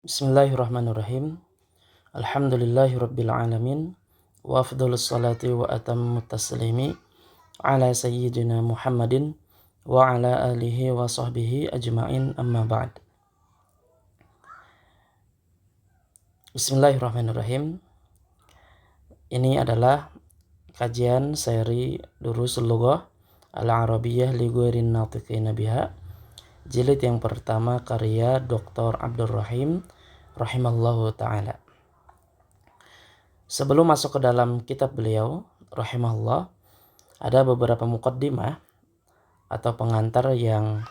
Bismillahirrahmanirrahim. Alhamdulillahirabbil alamin. Wa afdhalus salati wa atammut taslimi ala sayyidina Muhammadin wa ala alihi wa sahbihi ajma'in, amma ba'd. Bismillahirrahmanirrahim. Ini adalah kajian seri Durusul Lughah Al-Arabiyyah li Ghairin Natiqina Biha, jilid yang pertama karya Dr. Abdul Rahim rahimallahu ta'ala. Sebelum masuk ke dalam kitab beliau rahimahullah, ada beberapa muqaddimah atau pengantar yang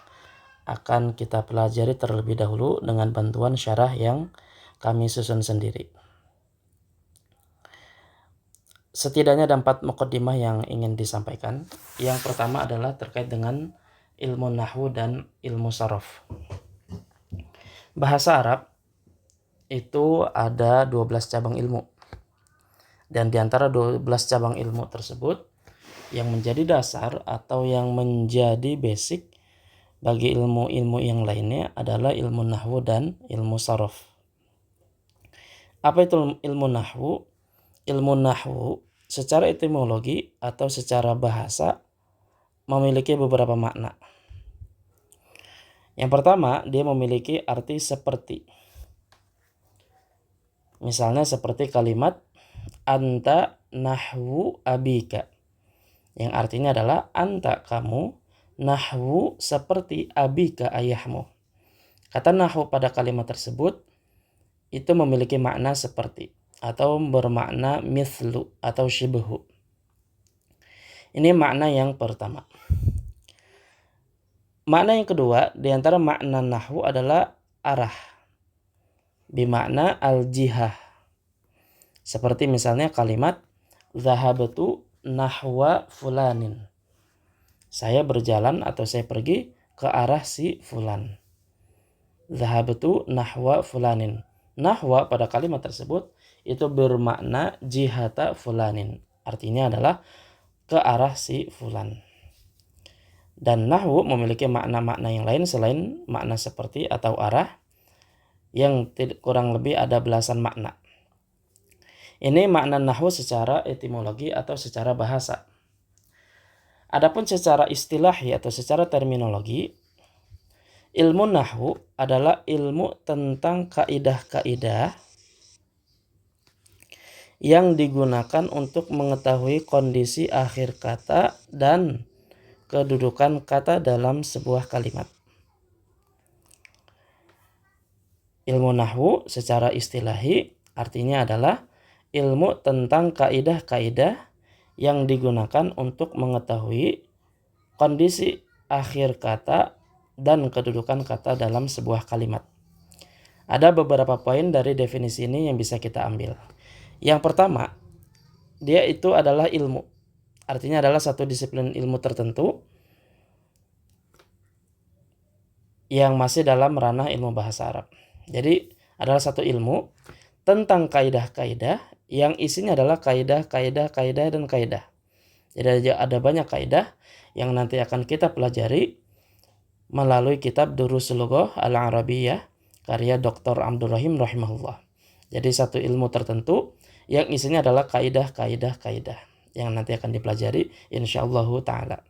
akan kita pelajari terlebih dahulu dengan bantuan syarah yang kami susun sendiri. Setidaknya ada 4 muqaddimah yang ingin disampaikan. Yang pertama adalah terkait dengan ilmu nahwu dan ilmu saraf. Bahasa Arab itu ada 12 cabang ilmu. Dan di antara 12 cabang ilmu tersebut, yang menjadi dasar atau yang menjadi basic bagi ilmu-ilmu yang lainnya adalah ilmu nahwu dan ilmu saraf. Apa itu ilmu nahwu? Ilmu nahwu secara etimologi atau secara bahasa memiliki beberapa makna. Yang pertama, dia memiliki arti seperti. Misalnya seperti kalimat anta nahwu abika, yang artinya adalah anta kamu, nahwu seperti abika ayahmu. Kata nahwu pada kalimat tersebut itu memiliki makna seperti atau bermakna mithlu atau shibhu. Ini makna yang pertama. Makna yang kedua di antara makna nahwu adalah arah, bimakna al-jihah. Seperti misalnya kalimat zahabtu nahwa fulanin. Saya berjalan atau saya pergi ke arah si fulan. Zahabtu nahwa fulanin. Nahwa pada kalimat tersebut itu bermakna jihata fulanin. Artinya adalah ke arah si fulan. Dan nahwu memiliki makna-makna yang lain selain makna seperti atau arah, yang kurang lebih ada belasan makna. Ini makna nahwu secara etimologi atau secara bahasa. Adapun secara istilahi atau secara terminologi, ilmu nahwu adalah ilmu tentang kaidah-kaidah yang digunakan untuk mengetahui kondisi akhir kata dan kedudukan kata dalam sebuah kalimat. Ilmu nahwu secara istilahi artinya adalah ilmu tentang kaidah-kaidah yang digunakan untuk mengetahui kondisi akhir kata dan kedudukan kata dalam sebuah kalimat. Ada beberapa poin dari definisi ini yang bisa kita ambil. Yang pertama, dia itu adalah ilmu. Artinya adalah satu disiplin ilmu tertentu yang masih dalam ranah ilmu bahasa Arab. Jadi adalah satu ilmu tentang kaidah-kaidah yang isinya adalah kaidah dan kaidah. Jadi ada banyak kaidah yang nanti akan kita pelajari melalui kitab Durusul Lughah Al-Arabiyyah karya Dr. Abdul Rahim rahimahullah. Jadi satu ilmu tertentu yang isinya adalah kaidah yang nanti akan dipelajari insyaallah ta'ala.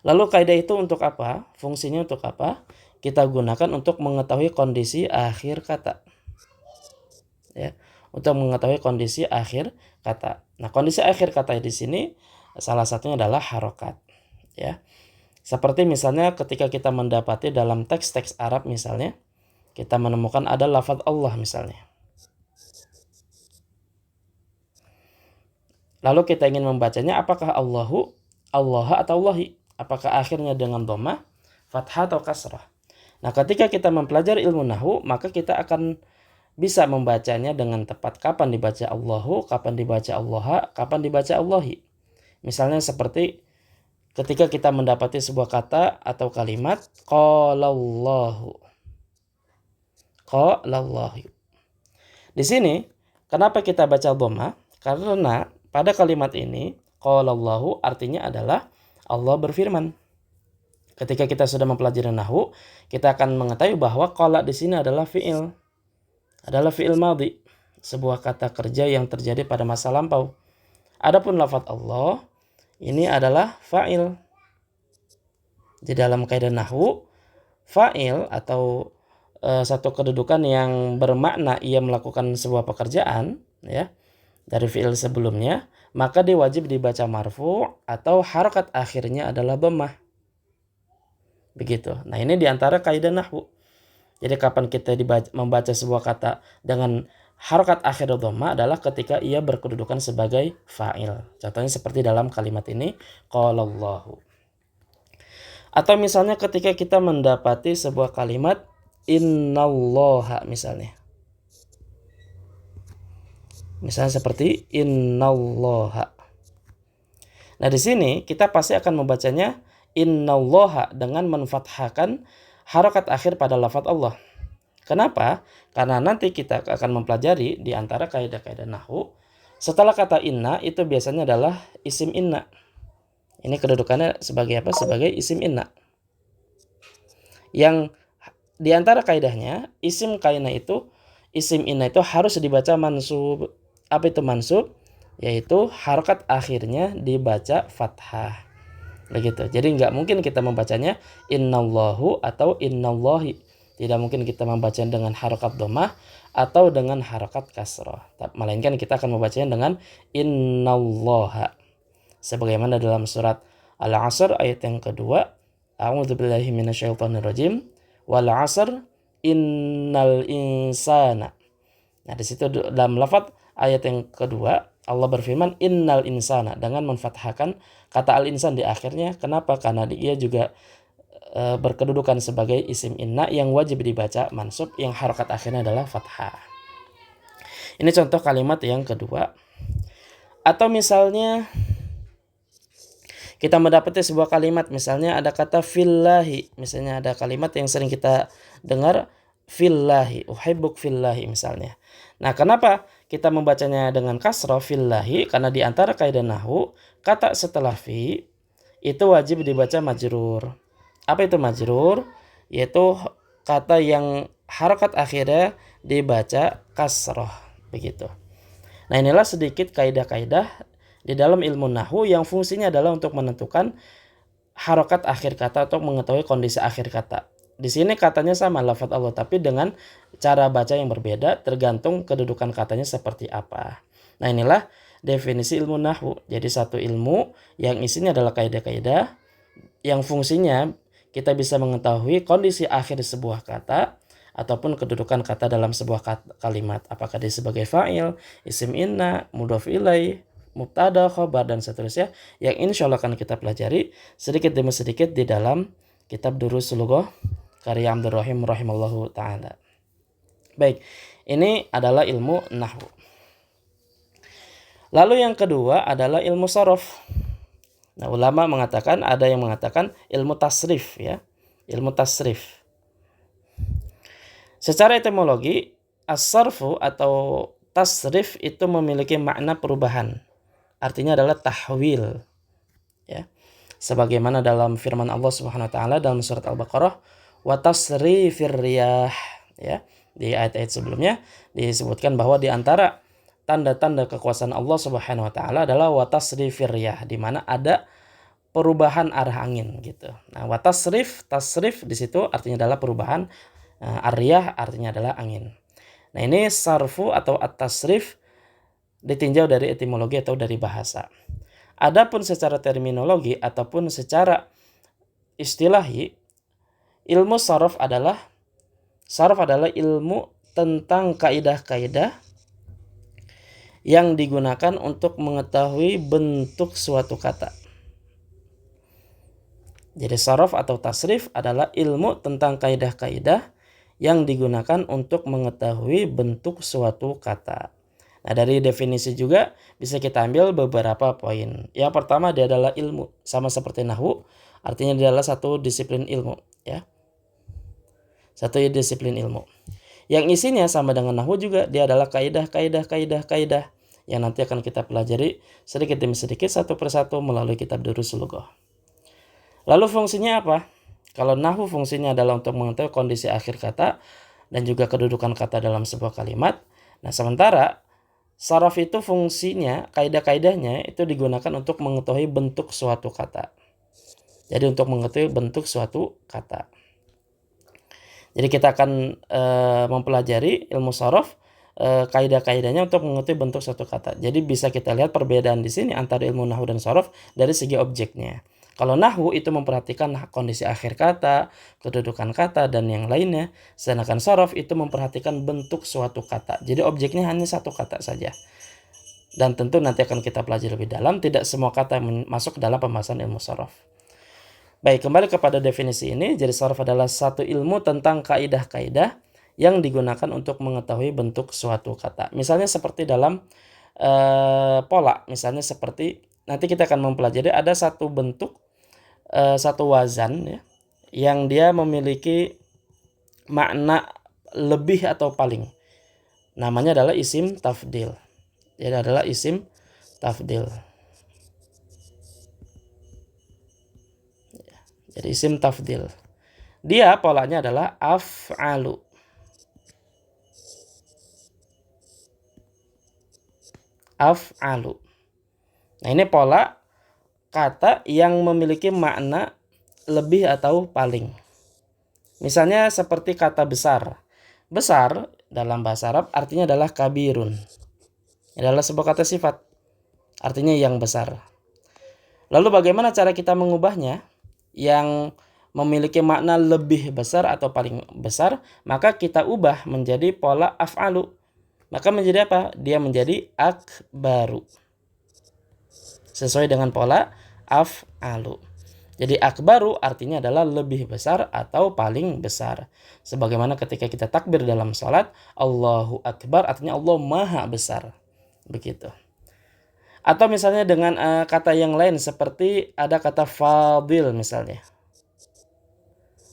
Lalu kaidah itu untuk apa? Fungsinya untuk apa? Kita gunakan untuk mengetahui kondisi akhir kata. Ya, untuk mengetahui kondisi akhir kata. Nah, kondisi akhir kata di sini salah satunya adalah harokat. Ya, seperti misalnya ketika kita mendapati dalam teks-teks Arab misalnya, kita menemukan ada lafaz Allah misalnya. Lalu kita ingin membacanya apakah Allahu, Allah atau Allahi? Apakah akhirnya dengan dhammah, fathah atau kasrah? Nah, ketika kita mempelajari ilmu nahwu, maka kita akan bisa membacanya dengan tepat. Kapan dibaca Allahu, kapan dibaca Allaha, kapan dibaca Allahi. Misalnya seperti ketika kita mendapati sebuah kata atau kalimat qalallahu. Qalallahu. Di sini kenapa kita baca dhammah? Karena pada kalimat ini qalallahu artinya adalah Allah berfirman. Ketika kita sudah mempelajari nahwu, kita akan mengetahui bahwa qala di sini adalah fi'il. adalah fi'il madhi, sebuah kata kerja yang terjadi pada masa lampau. Adapun lafadz Allah ini adalah fa'il. Di dalam kaidah nahwu, fa'il atau satu kedudukan yang bermakna ia melakukan sebuah pekerjaan, ya, dari fi'il sebelumnya, maka dia wajib dibaca marfu atau harakat akhirnya adalah dhammah. Begitu. Nah, ini diantara kaidah nahwu. Jadi kapan kita membaca sebuah kata dengan harakat akhir dhammah adalah ketika ia berkedudukan sebagai fa'il. Contohnya seperti dalam kalimat ini, qalallahu. Atau misalnya ketika kita mendapati sebuah kalimat innallaha misalnya. Misalnya seperti innallaha. Nah, di sini kita pasti akan membacanya innallaha dengan menfathahkan harakat akhir pada lafadz Allah. Kenapa? Karena nanti kita akan mempelajari di antara kaidah-kaidah nahwu, setelah kata inna itu biasanya adalah isim inna. Ini kedudukannya sebagai apa? Sebagai isim inna. Yang di antara kaidahnya, isim inna itu harus dibaca mansub. Apa itu mansub? Yaitu harakat akhirnya dibaca fathah. Begitu. Jadi nggak mungkin kita membacanya innallahu atau innallahi. Tidak mungkin kita membacanya dengan harakat dhammah atau dengan harakat kasrah. Melainkan kita akan membacanya dengan innallaha. Sebagaimana dalam surat Al-Asr ayat yang kedua, a'udzubillahi minasyaitonirrajim, wal 'asr innal insana. Nah, di situ dalam lafaz ayat yang kedua Allah berfirman innal insana dengan menfathahkan kata al-insan di akhirnya. Kenapa? Karena dia juga berkedudukan sebagai isim inna yang wajib dibaca mansub yang harakat akhirnya adalah fathah. Ini contoh kalimat yang kedua. Atau misalnya kita mendapati sebuah kalimat, misalnya ada kata fillahi, misalnya ada kalimat yang sering kita dengar fillahi, uhibbuk fillahi misalnya. Nah, kenapa kita membacanya dengan kasrah fillahi? Karena di antara kaidah nahwu, kata setelah fi itu wajib dibaca majrur. Apa itu majrur? Yaitu kata yang harakat akhirnya dibaca kasrah, begitu. Nah, inilah sedikit kaidah-kaidah di dalam ilmu nahwu yang fungsinya adalah untuk menentukan harakat akhir kata atau mengetahui kondisi akhir kata. Di sini katanya sama lafadz Allah, tapi dengan cara baca yang berbeda tergantung kedudukan katanya seperti apa. Nah, inilah definisi ilmu nahwu. Jadi satu ilmu yang isinya adalah kaidah-kaidah yang fungsinya kita bisa mengetahui kondisi akhir sebuah kata ataupun kedudukan kata dalam sebuah kalimat. Apakah dia sebagai fa'il, isim inna, mudhof ilaih, mubtada, khobar, dan seterusnya, yang insya Allah akan kita pelajari sedikit demi sedikit di dalam kitab Durusul Lughah karya Abdur Rahim rahimallahu ta'ala. Baik, ini adalah ilmu nahwu. Lalu yang kedua adalah ilmu sharaf. Nah, ulama mengatakan, ada yang mengatakan ilmu tasrif, ya, ilmu tasrif. Secara etimologi, as-sarfu atau tasrif itu memiliki makna perubahan. Artinya adalah tahwil, ya. Sebagaimana dalam firman Allah Subhanahu wa taala dalam surat Al-Baqarah, wa tasrifir riyah, ya. Di ayat-ayat sebelumnya disebutkan bahwa di antara tanda-tanda kekuasaan Allah Subhanahu wa taala adalah wa tasrifir riyah, di mana ada perubahan arah angin, gitu. Nah, wa tasrif di situ artinya adalah perubahan, ar-riyah artinya adalah angin. Nah, ini sarfu atau at-tasrif ditinjau dari etimologi atau dari bahasa. Adapun secara terminologi ataupun secara istilahi, ilmu saraf adalah ilmu tentang kaidah-kaidah yang digunakan untuk mengetahui bentuk suatu kata. Jadi saraf atau tasrif adalah ilmu tentang kaidah-kaidah yang digunakan untuk mengetahui bentuk suatu kata. Nah, dari definisi juga bisa kita ambil beberapa poin. Yang pertama, dia adalah ilmu, sama seperti nahwu, artinya dia adalah satu disiplin ilmu, ya. Satu disiplin ilmu. Yang isinya sama dengan nahwu juga, dia adalah kaidah yang nanti akan kita pelajari sedikit demi sedikit satu persatu melalui kitab Durusul Lughah. Lalu fungsinya apa? Kalau nahwu fungsinya adalah untuk mengetahui kondisi akhir kata, dan juga kedudukan kata dalam sebuah kalimat. Nah, sementara sharaf itu fungsinya, kaidah-kaidahnya itu digunakan untuk mengetahui bentuk suatu kata. Jadi untuk mengetahui bentuk suatu kata. Jadi kita akan mempelajari ilmu sharaf, kaidah-kaidahnya untuk mengetahui bentuk suatu kata. Jadi bisa kita lihat perbedaan di sini antara ilmu nahwu dan sharaf dari segi objeknya. Kalau nahwu itu memperhatikan kondisi akhir kata, kedudukan kata, dan yang lainnya. Sedangkan sharaf itu memperhatikan bentuk suatu kata. Jadi objeknya hanya satu kata saja. Dan tentu nanti akan kita pelajari lebih dalam. Tidak semua kata masuk dalam pembahasan ilmu sharaf. Baik, kembali kepada definisi ini. Jadi sharaf adalah satu ilmu tentang kaidah-kaidah yang digunakan untuk mengetahui bentuk suatu kata. Misalnya seperti dalam pola. Misalnya seperti nanti kita akan mempelajari ada satu bentuk, satu wazan ya, yang dia memiliki makna lebih atau paling. Namanya adalah isim tafdil. Jadi adalah isim tafdil. Jadi isim tafdil. Dia polanya adalah af'alu. Af'alu. Nah, ini pola kata yang memiliki makna lebih atau paling. Misalnya seperti kata besar. Besar dalam bahasa Arab artinya adalah kabirun. Ini adalah sebuah kata sifat. Artinya yang besar. Lalu bagaimana cara kita mengubahnya? Yang memiliki makna lebih besar atau paling besar, maka kita ubah menjadi pola af'alu. Maka menjadi apa? Dia menjadi akbaru. Sesuai dengan pola af'alu. Jadi akbaru artinya adalah lebih besar atau paling besar. Sebagaimana ketika kita takbir dalam salat, Allahu Akbar artinya Allah Maha Besar. Begitu. Atau misalnya dengan kata yang lain seperti ada kata fadil misalnya.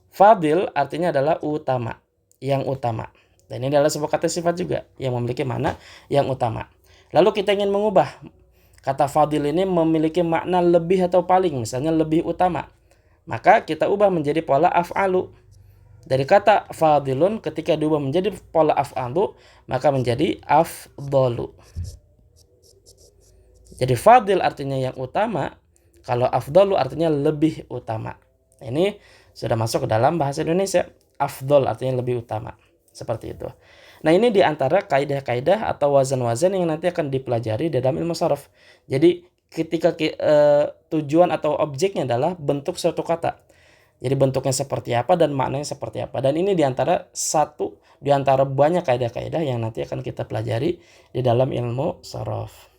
Fadil artinya adalah utama, yang utama. Dan ini adalah sebuah kata sifat juga yang memiliki makna yang utama. Lalu kita ingin mengubah kata fadil ini memiliki makna lebih atau paling, misalnya lebih utama. Maka kita ubah menjadi pola af'alu. Dari kata fadilun ketika diubah menjadi pola af'alu, maka menjadi afdalu. Jadi fadil artinya yang utama, kalau afdalu artinya lebih utama. Ini sudah masuk ke dalam bahasa Indonesia. Afdal artinya lebih utama. Seperti itu. Nah, ini diantara kaidah-kaidah atau wazan-wazan yang nanti akan dipelajari dalam ilmu sharaf. Jadi ketika tujuan atau objeknya adalah bentuk suatu kata. Jadi bentuknya seperti apa dan maknanya seperti apa. Dan ini diantara banyak kaidah-kaidah yang nanti akan kita pelajari di dalam ilmu sharaf.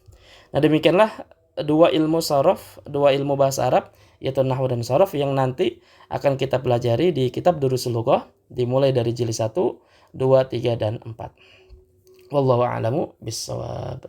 Nah, demikianlah dua ilmu sharaf, dua ilmu bahasa Arab, yaitu nahwu dan sharaf yang nanti akan kita pelajari di kitab Durusul Lughah dimulai dari jilid 1, 2, 3, dan 4. Wallahu a'lamu bissawab.